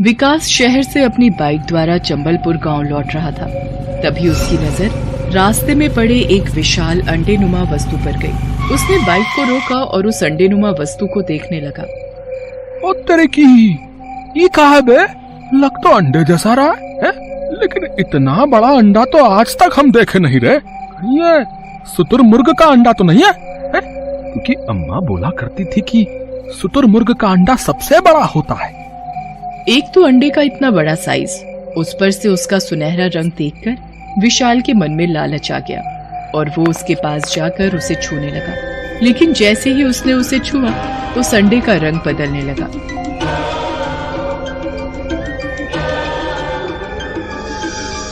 विकास शहर से अपनी बाइक द्वारा चंबलपुर गांव लौट रहा था। तभी उसकी नजर रास्ते में पड़े एक विशाल अंडेनुमा वस्तु पर गई। उसने बाइक को रोका और उस अंडेनुमा वस्तु को देखने लगा। ओ तेरे की, ये कहा है बे? लग तो अंडे जैसा रहा है, लेकिन इतना बड़ा अंडा तो आज तक हम देखे नहीं रहे। ये शुतुरमुर्ग का अंडा तो नहीं है? क्योंकि अम्मा बोला करती थी कि शुतुरमुर्ग का अंडा सबसे बड़ा होता है। एक तो अंडे का इतना बड़ा साइज, उस पर से उसका सुनहरा रंग देखकर विशाल के मन में लालच आ गया और वो उसके पास जाकर उसे छूने लगा। लेकिन जैसे ही उसने उसे छुआ, उस अंडे का रंग बदलने लगा।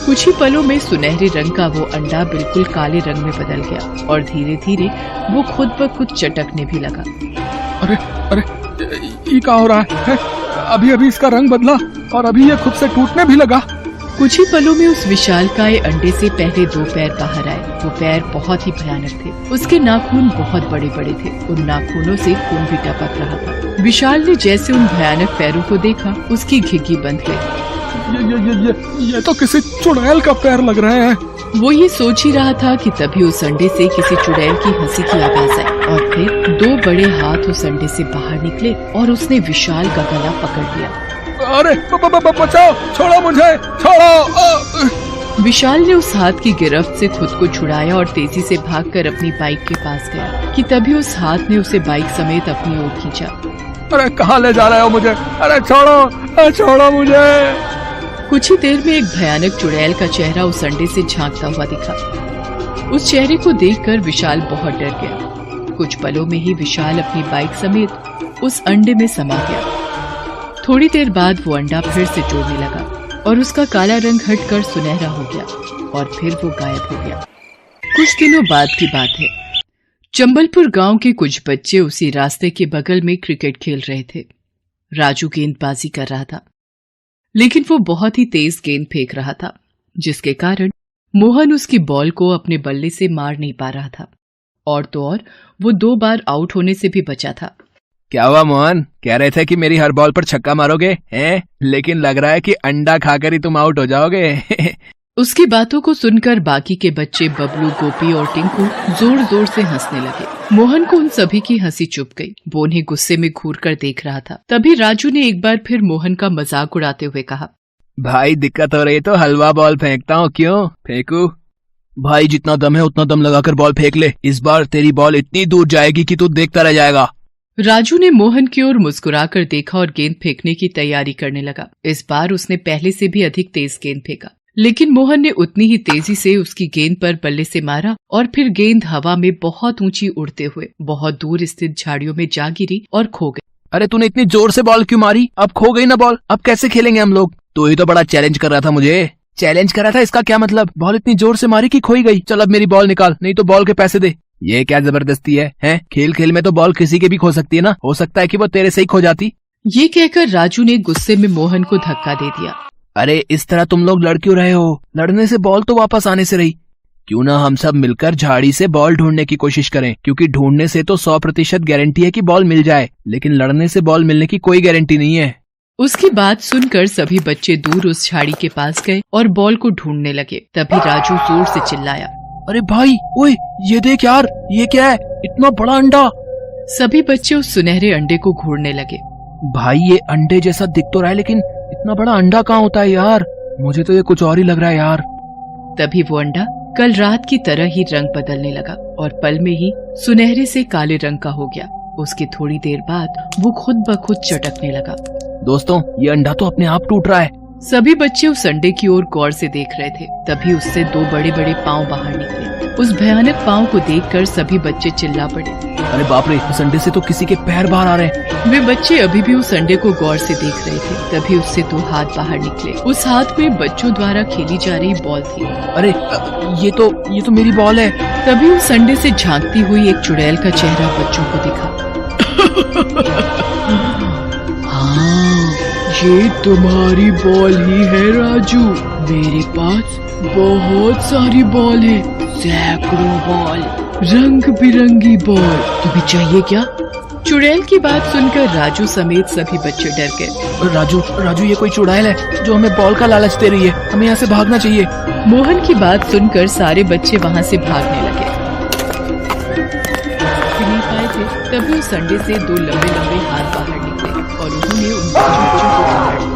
कुछ ही पलों में सुनहरे रंग का वो अंडा बिल्कुल काले रंग में बदल गया और धीरे धीरे वो खुद ब खुद चटकने भी लगा। अरे अरे, ये क्या हो रहा है? अभी अभी इसका रंग बदला और अभी ये खुद से टूटने भी लगा। कुछ ही पलों में उस विशालकाय अंडे से पहले 2 पैर बाहर आए। वो पैर बहुत ही भयानक थे। उसके नाखून बहुत बड़े बड़े थे। उन नाखूनों से खून भी टपक रहा था। विशाल ने जैसे उन भयानक पैरों को देखा, उसकी घिघी बंद गई। ये तो किसी चुड़ैल का पैर लग रहे हैं। वो ये सोच ही रहा था कि तभी उस अंडे से किसी चुड़ैल की हंसी की आवाज आई और फिर 2 बड़े हाथ उस अंडे से बाहर निकले और उसने विशाल का गला पकड़ लिया। अरे बचाओ, छोड़ो मुझे, छोड़ो। विशाल ने उस हाथ की गिरफ्त से खुद को छुड़ाया और तेजी से भागकर अपनी बाइक के पास गया कि तभी उस हाथ ने उसे बाइक समेत अपनी ओर खींचा। अरे कहाँ ले जा रहे हो मुझे? अरे छोड़ो, छोड़ो मुझे। कुछ ही देर में एक भयानक चुड़ैल का चेहरा उस अंडे से झांकता हुआ दिखा। उस चेहरे को देखकर विशाल बहुत डर गया। कुछ पलों में ही विशाल अपनी बाइक समेत उस अंडे में समा गया। थोड़ी देर बाद वो अंडा फिर से जोड़ने लगा और उसका काला रंग हटकर सुनहरा हो गया और फिर वो गायब हो गया। कुछ दिनों बाद की बात है। चंबलपुर गांव के कुछ बच्चे उसी रास्ते के बगल में क्रिकेट खेल रहे थे। राजू गेंदबाजी कर रहा था, लेकिन वो बहुत ही तेज गेंद फेंक रहा था, जिसके कारण मोहन उसकी बॉल को अपने बल्ले से मार नहीं पा रहा था। और तो और वो 2 बार आउट होने से भी बचा था। क्या हुआ मोहन? कह रहे थे कि मेरी हर बॉल पर छक्का मारोगे हैं? लेकिन लग रहा है कि अंडा खाकर ही तुम आउट हो जाओगे। उसकी बातों को सुनकर बाकी के बच्चे बबलू, गोपी और टिंकू जोर जोर से हंसने लगे। मोहन को उन सभी की हंसी चुप गई। वो उन्हें गुस्से में घूर कर देख रहा था। तभी राजू ने एक बार फिर मोहन का मजाक उड़ाते हुए कहा, भाई दिक्कत हो रही तो हलवा बॉल फेंकता हूँ। क्यों फेंकू? भाई जितना दम है उतना दम लगाकर बॉल फेंक ले। इस बार तेरी बॉल इतनी दूर जाएगी कि तू देखता रह जाएगा। राजू ने मोहन की ओर मुस्कुराकर देखा और गेंद फेंकने की तैयारी करने लगा। इस बार उसने पहले से भी अधिक तेज गेंद फेंका, लेकिन मोहन ने उतनी ही तेजी से उसकी गेंद पर बल्ले से मारा और फिर गेंद हवा में बहुत ऊंची उड़ते हुए बहुत दूर स्थित झाड़ियों में जा गिरी और खो गई। अरे तूने इतनी जोर से बॉल क्यों मारी? अब खो गई ना बॉल, अब कैसे खेलेंगे हम लोग? तू ही तो बड़ा चैलेंज कर रहा था मुझे। चैलेंज कर रहा था इसका क्या मतलब? बॉल इतनी जोर से मारी कि खोई गई। चल अब मेरी बॉल निकाल, नहीं तो बॉल के पैसे दे। ये क्या जबरदस्ती है, हैं? खेल खेल में तो बॉल किसी के भी खो सकती है ना। हो सकता है कि वो तेरे से ही खो जाती। ये कहकर राजू ने गुस्से में मोहन को धक्का दे दिया। अरे इस तरह तुम लोग लड़ क्यों रहे हो? लड़ने से बॉल तो वापस आने से रही। क्यों ना हम सब मिलकर झाड़ी से बॉल ढूंढने की कोशिश करें, क्योंकि ढूंढने से तो 100% गारंटी है कि बॉल मिल जाए, लेकिन लड़ने से बॉल मिलने की कोई गारंटी नहीं है। उसकी बात सुनकर सभी बच्चे दूर उस झाड़ी के पास गए और बॉल को ढूंढने लगे। तभी राजू जोर से चिल्लाया, अरे भाई, ओए ये देख यार, ये क्या है? इतना बड़ा अंडा। सभी बच्चे उस सुनहरे अंडे को घूरने लगे। भाई ये अंडे जैसा दिख तो रहा है, लेकिन इतना बड़ा अंडा कहाँ होता है यार? मुझे तो ये कुछ और ही लग रहा है यार। तभी वो अंडा कल रात की तरह ही रंग बदलने लगा और पल में ही सुनहरे से काले रंग का हो गया। उसकी थोड़ी देर बाद वो खुद ब खुद चटकने लगा। दोस्तों, ये अंडा तो अपने आप टूट रहा है। सभी बच्चे उस अंडे की ओर गौर से देख रहे थे। तभी उससे 2 बड़े बड़े पाँव बाहर निकले। उस भयानक पाँव को देखकर सभी बच्चे चिल्ला पड़े, अरे बाप रे, उस अंडे से तो किसी के पैर बाहर आ रहे हैं। वे बच्चे अभी भी उस अंडे को गौर से देख रहे थे। तभी उससे 2 हाथ बाहर निकले। उस हाथ में बच्चों द्वारा खेली जा रही बॉल थी। अरे ये तो मेरी बॉल है। तभी उस अंडे से झांकती हुई एक चुड़ैल का चेहरा बच्चों को दिखा। हाँ, ये तुम्हारी बॉल ही है राजू। मेरे पास बहुत सारी बॉल है, सैकड़ों बॉल, रंग बिरंगी बॉल। तुम्हें चाहिए क्या? चुड़ैल की बात सुनकर राजू समेत सभी बच्चे डर गए। राजू राजू ये कोई चुड़ैल है जो हमें बॉल का लालच दे रही है, हमें यहाँ से भागना चाहिए। मोहन की बात सुनकर सारे बच्चे वहाँ से भागने लगे। नहीं पाए थे तभी उस अंडे से दो लंबे लंबे हाथ बाहर निकले और उन्होंने उन बच्चों को पकड़।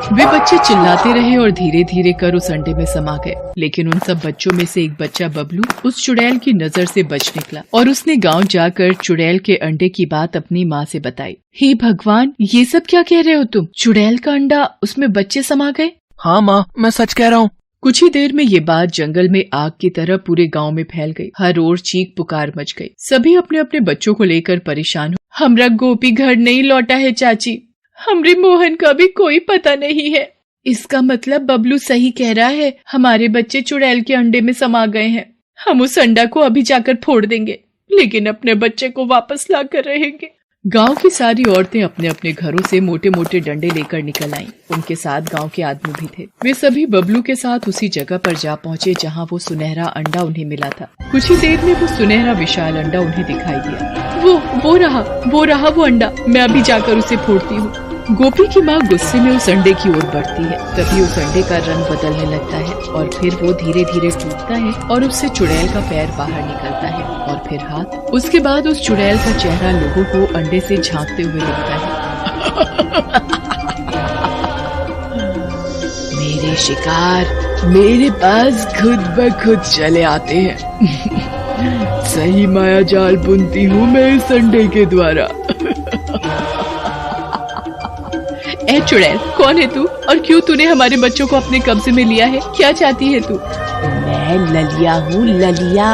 वे बच्चे चिल्लाते रहे और धीरे धीरे कर उस अंडे में समा गए, लेकिन उन सब बच्चों में से एक बच्चा बबलू उस चुड़ैल की नजर से बच निकला और उसने गांव जाकर चुड़ैल के अंडे की बात अपनी माँ से बताई। हे भगवान, ये सब क्या कह रहे हो तुम? चुड़ैल का अंडा, उसमें बच्चे समा गए? हाँ माँ, मैं सच कह रहा हूँ। कुछ ही देर में ये बात जंगल में आग की तरह पूरे गांव में फैल गई। हर ओर चीख पुकार मच गई। सभी अपने अपने बच्चों को लेकर परेशान हो। हमरा गोपी घर नहीं लौटा है चाची, हमरे मोहन का भी कोई पता नहीं है। इसका मतलब बबलू सही कह रहा है, हमारे बच्चे चुड़ैल के अंडे में समा गए हैं। हम उस अंडा को अभी जाकर फोड़ देंगे, लेकिन अपने बच्चे को वापस ला कर रहेंगे। गांव की सारी औरतें अपने अपने घरों से मोटे मोटे डंडे लेकर निकल आईं। उनके साथ गांव के आदमी भी थे। वे सभी बबलू के साथ उसी जगह पर जा पहुंचे जहां वो सुनहरा अंडा उन्हें मिला था। कुछ ही देर में वो सुनहरा विशाल अंडा उन्हें दिखाई दिया। वो रहा वो अंडा, मैं अभी जाकर उसे फोड़ती हूँ। गोपी की माँ गुस्से में उस अंडे की ओर बढ़ती है। तभी उस अंडे का रंग बदलने लगता है और फिर वो धीरे धीरे टूटता है और उससे चुड़ैल का पैर बाहर निकलता है और फिर हाथ। उसके बाद उस चुड़ैल का चेहरा लोगों को अंडे से झांकते हुए दिखता है। मेरे शिकार मेरे पास खुद ब खुद चले आते हैं। सही माया जाल बुनती हूँ मैं इस अंडे के द्वारा। ए चुड़ैल, कौन है तू और क्यों तूने हमारे बच्चों को अपने कब्जे में लिया है? क्या चाहती है तू? मैं ललिया हूँ, ललिया।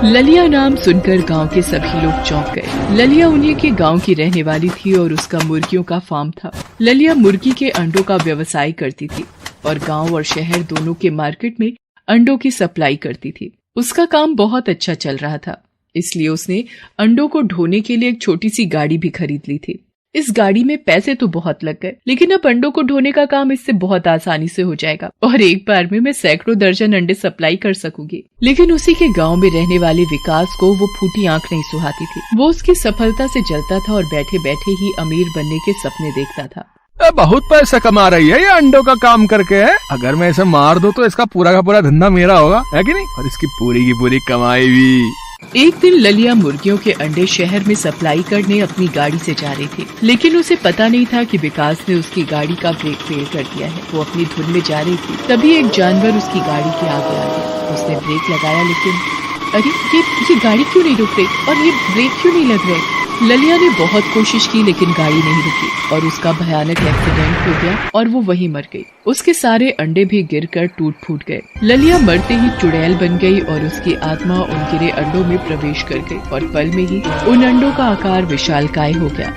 ललिया नाम सुनकर गांव के सभी लोग चौंक गए। ललिया उन्हीं के गांव की रहने वाली थी और उसका मुर्गियों का फार्म था। ललिया मुर्गी के अंडों का व्यवसाय करती थी और गांव और शहर दोनों के मार्केट में अंडों की सप्लाई करती थी। उसका काम बहुत अच्छा चल रहा था, इसलिए उसने अंडों को ढोने के लिए एक छोटी सी गाड़ी भी खरीद ली थी। इस गाड़ी में पैसे तो बहुत लग गए, लेकिन अब अंडों को ढोने का काम इससे बहुत आसानी से हो जाएगा और एक बार में मैं सैकड़ों दर्जन अंडे सप्लाई कर सकूंगी। लेकिन उसी के गांव में रहने वाले विकास को वो फूटी आंख नहीं सुहाती थी। वो उसकी सफलता से जलता था और बैठे बैठे ही अमीर बनने के सपने देखता था। बहुत पैसा कमा रही है ये अंडों का काम करके है। अगर मैं इसे मार दूं तो इसका पूरा का पूरा धंधा मेरा होगा, है कि नहीं? और इसकी पूरी की पूरी कमाई भी। एक दिन ललिया मुर्गियों के अंडे शहर में सप्लाई करने अपनी गाड़ी से जा रही थी, लेकिन उसे पता नहीं था कि विकास ने उसकी गाड़ी का ब्रेक फेल कर दिया है। वो अपनी धुन में जा रही थी, तभी एक जानवर उसकी गाड़ी के आगे आ गया। उसने ब्रेक लगाया, लेकिन अरे ये गाड़ी क्यों नहीं रुक रही और ये ब्रेक क्यों नहीं लग रहे? ललिया ने बहुत कोशिश की, लेकिन गाड़ी नहीं रुकी और उसका भयानक एक्सीडेंट हो गया और वो वहीं मर गई। उसके सारे अंडे भी गिरकर टूट फूट गए। ललिया मरते ही चुड़ैल बन गई और उसकी आत्मा उन गिरे अंडों में प्रवेश कर गई और पल में ही उन अंडों का आकार विशालकाय हो गया।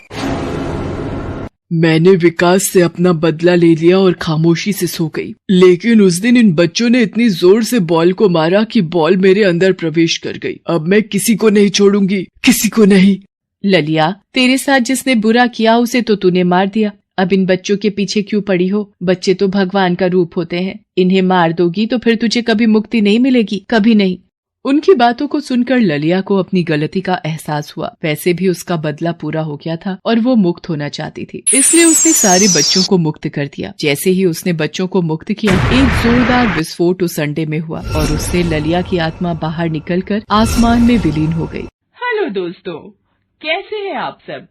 मैंने विकास से अपना बदला ले लिया और खामोशी से सो गई, लेकिन उस दिन इन बच्चों ने इतनी जोर से बॉल को मारा कि बॉल मेरे अंदर प्रवेश कर गई। अब मैं किसी को नहीं छोड़ूंगी, किसी को नहीं। ललिया, तेरे साथ जिसने बुरा किया उसे तो तूने मार दिया, अब इन बच्चों के पीछे क्यों पड़ी हो? बच्चे तो भगवान का रूप होते हैं, इन्हें मार दोगी तो फिर तुझे कभी मुक्ति नहीं मिलेगी, कभी नहीं। उनकी बातों को सुनकर ललिया को अपनी गलती का एहसास हुआ। वैसे भी उसका बदला पूरा हो गया था और वो मुक्त होना चाहती थी, इसलिए उसने सारे बच्चों को मुक्त कर दिया। जैसे ही उसने बच्चों को मुक्त किया, एक जोरदार विस्फोट उस अंडे में हुआ और उससे ललिया की आत्मा बाहर निकलकर आसमान में विलीन हो गई। हेलो दोस्तों, कैसे हैं आप सब?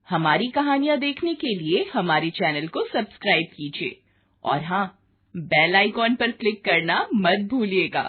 हमारी कहानियाँ देखने के लिए हमारे चैनल को सब्सक्राइब कीजिए और हाँ, बेल आइकॉन पर क्लिक करना मत भूलिएगा।